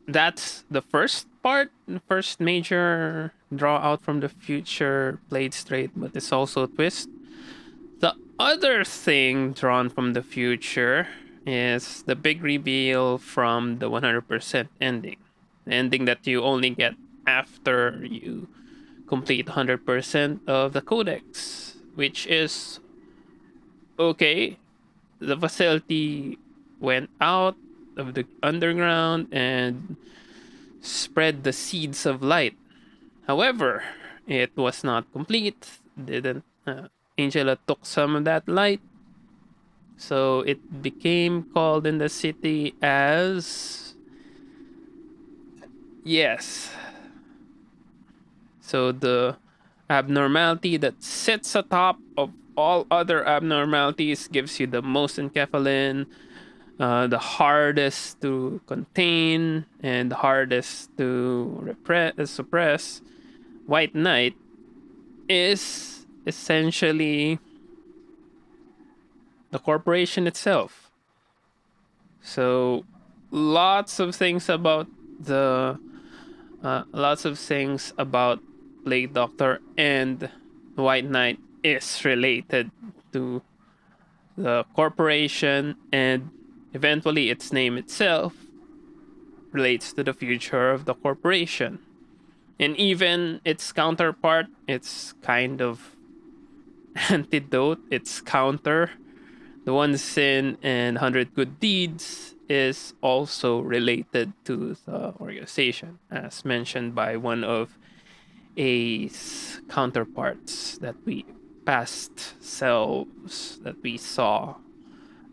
that's the first part, the first major draw out from the future played straight, but it's also a twist. The other thing drawn from the future is the big reveal from the 100% ending. The ending that you only get after you complete 100% of the codex, which is okay. The facility went out of the underground and spread the seeds of light. However, it was not complete. Didn't Angela took some of that light, so it became called in the city as, yes. So the abnormality that sits atop of all other abnormalities gives you the most enkephalin, the hardest to contain and the hardest to suppress. White Knight is essentially the corporation itself. So the lots of things about Plague Doctor and White Knight is related to the corporation, and eventually its name itself relates to the future of the corporation. And even its counterpart, its kind of antidote, its counter, the one sin and 100 good deeds, is also related to the organization, as mentioned by one of A's counterparts that we past selves that we saw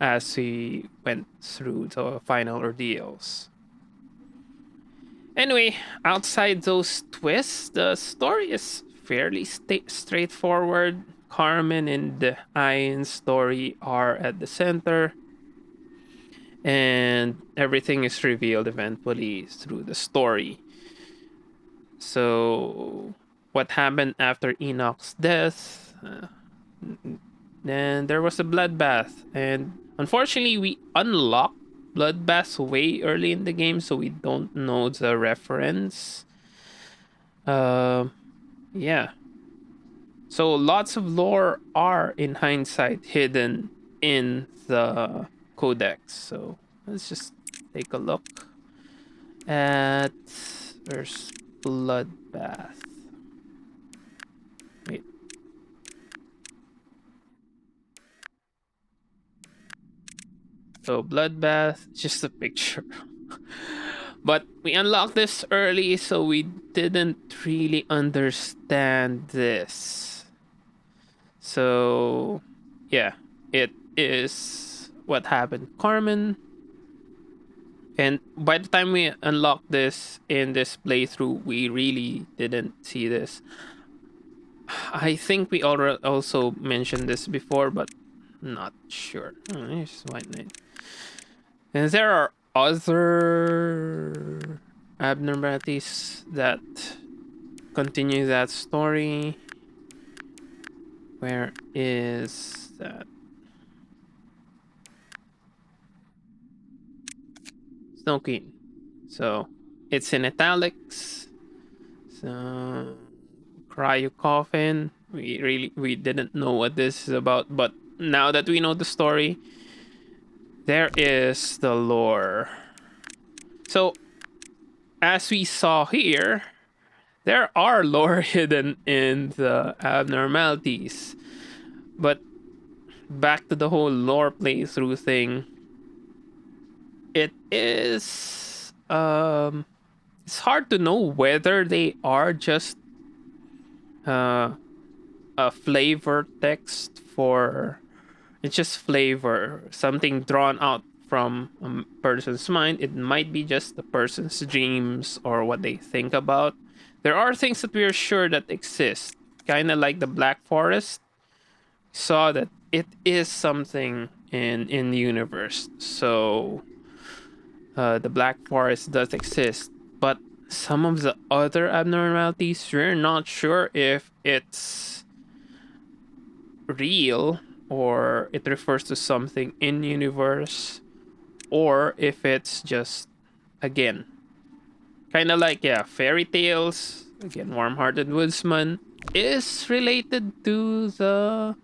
as we went through the final ordeals. Anyway, outside those twists, the story is fairly straightforward. Carmen and Ian's story are at the center, and everything is revealed eventually through the story. So, what happened after Enoch's death? Then there was a bloodbath, and unfortunately, we unlocked bloodbaths way early in the game, so we don't know the reference. Uh, yeah. So lots of lore are in hindsight hidden in the codex. So let's just take a look at there's bloodbath. Wait. So bloodbath, just a picture. But we unlocked this early, so we didn't really understand this. So, yeah, it is what happened. Carmen, and by the time we unlocked this in this playthrough, we really didn't see this. I think we already also mentioned this before, but not sure. Oh, here's White Knight. And there are other abnormalities that continue that story. Where is that? Snow Queen. So it's in italics. So Cryo Coffin. We didn't know what this is about, but now that we know the story, there is the lore. So as we saw here, there are lore hidden in the abnormalities. But back to the whole lore playthrough thing, it is it's hard to know whether they are just uh a flavor text for it's just flavor, something drawn out from a person's mind. It might be just the person's dreams or what they think about. There are things that we are sure that exist, kind of like the Black Forest. Saw that it is something in the universe. So the Black Forest does exist, but some of the other abnormalities, we're not sure if it's real or it refers to something in universe or if it's just again kind of like yeah fairy tales again warm-hearted woodsman is related to the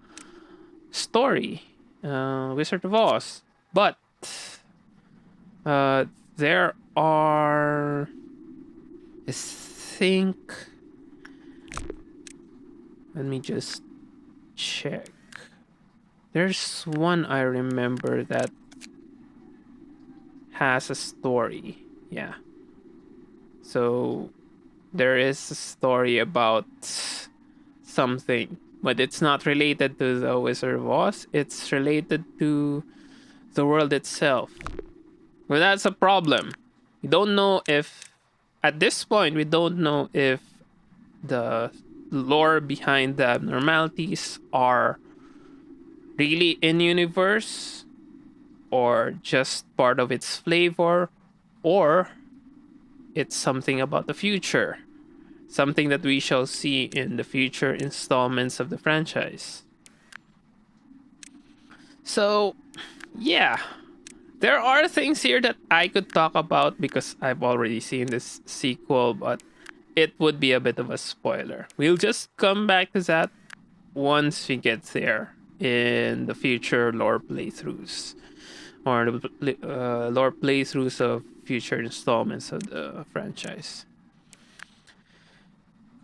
story Wizard of Oz, but uh there are I think let me just check. There's one I remember that has a story. Yeah. So there is a story about something, but it's not related to the Wizard of Oz. It's related to the world itself. Well, that's a problem. We don't know if, at this point, we don't know if the lore behind the abnormalities are really in universe or just part of its flavor or it's something about the future. something that we shall see in the future installments of the franchise. So, yeah, there are things here that I could talk about because I've already seen this sequel, but it would be a bit of a spoiler. We'll just come back to that once we get there in the future lore playthroughs or the lore playthroughs of future installments of the franchise.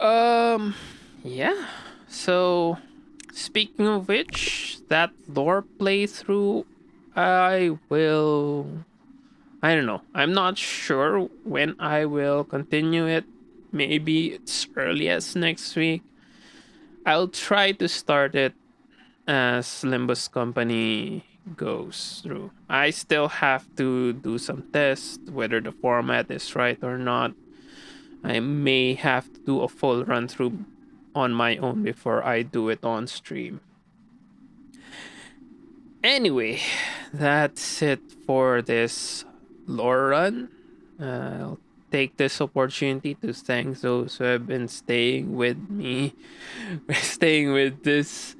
Um, yeah. So, speaking of which, that lore playthrough, I will. I don't know. I'm not sure when I will continue it. Maybe it's early as next week. I'll try to start it as Limbus Company goes through. I still have to do some tests whether the format is right or not. I may have to do a full run through on my own before I do it on stream. Anyway, that's it for this lore run. I'll take this opportunity to thank those who have been staying with me, staying with this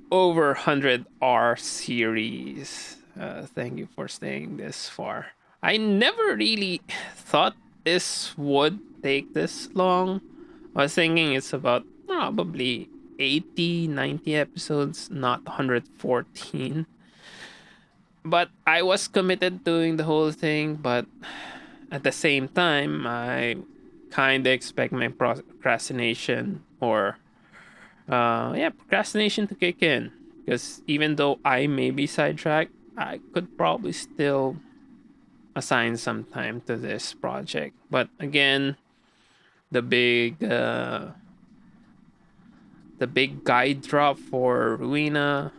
over 100 hour series. Thank you for staying this far. I never really thought this would take this long. I was thinking it's about probably 80, 90 episodes, not 114. But I was committed doing the whole thing, but at the same time, I kind of expect my procrastination or procrastination to kick in because even though I may be sidetracked, I could probably still assign some time to this project. But again, the big uh, the big guide drop for Ruina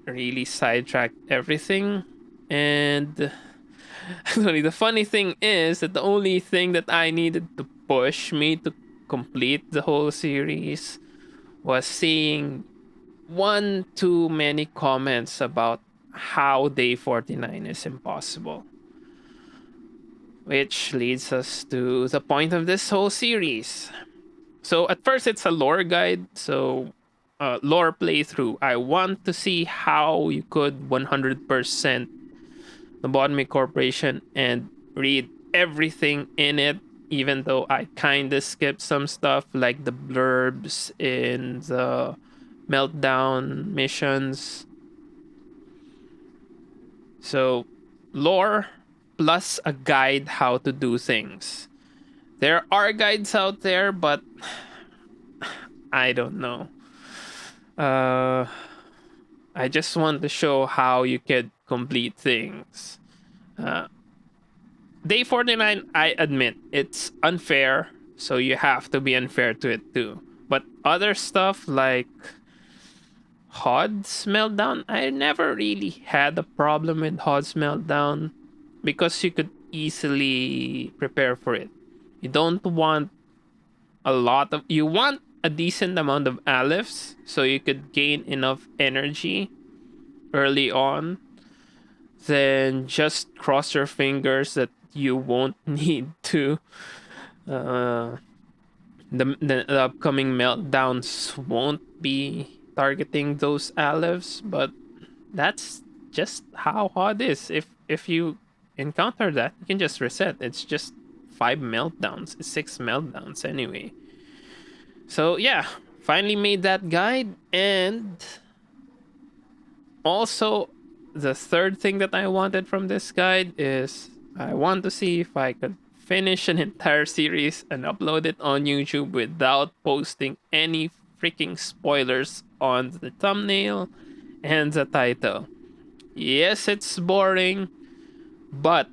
really sidetracked everything. And actually, the funny thing is that the only thing that I needed to push me to complete the whole series was seeing one too many comments about how day 49 is impossible. Which leads us to the point of this whole series. So at first it's a lore guide, so lore playthrough. I want to see how you could 100% Lobotomy Corporation and read everything in it, even though I kind of skipped some stuff like the blurbs in the meltdown missions. So, lore plus a guide how to do things. There are guides out there, but I don't know. Uh, I just want to show how you could complete things. Uh, Day 49, I admit, it's unfair, so you have to be unfair to it too. But other stuff like Hod's Meltdown, I never really had a problem with Hod's Meltdown because you could easily prepare for it. You don't want you want a decent amount of aleph so you could gain enough energy early on. Then just cross your fingers that you won't need to uh, the upcoming meltdowns won't be targeting those alephs, but that's just how hard it is. If you encounter that, you can just reset. It's just 5 meltdowns, 6 meltdowns anyway. So yeah, finally made that guide, and also the third thing that I wanted from this guide is I want to see if I could finish an entire series and upload it on YouTube without posting any freaking spoilers on the thumbnail and the title. Yes, it's boring, but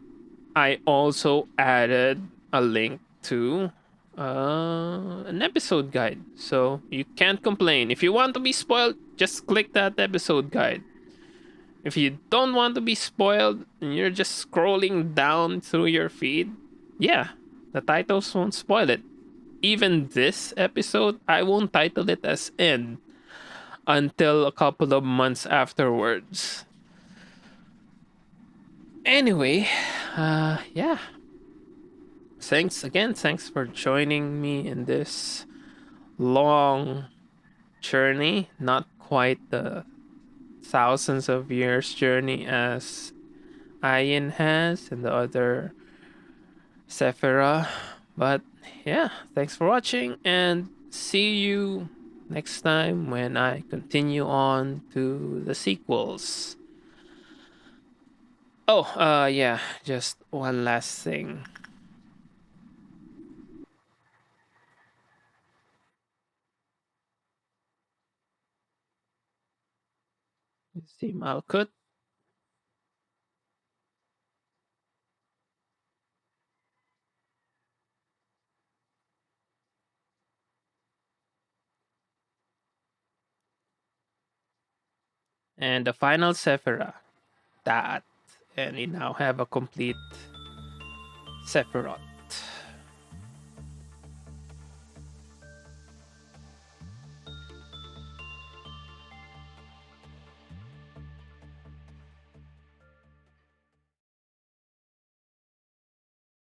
I also added a link to an episode guide. So you can't complain. If you want to be spoiled, just click that episode guide. If you don't want to be spoiled and you're just scrolling down through your feed, yeah, the titles won't spoil it. Even this episode, I won't title it as end until a couple of months afterwards. Anyway, yeah. thanks again. Thanks for joining me in this long journey. Not quite the thousands of years journey as Ian has and the other Sephira. But yeah, thanks for watching and see you next time when I continue on to the sequels. Oh, yeah, just one last thing. See Malkut. And the final Sephira. That. And we now have a complete Sephiroth.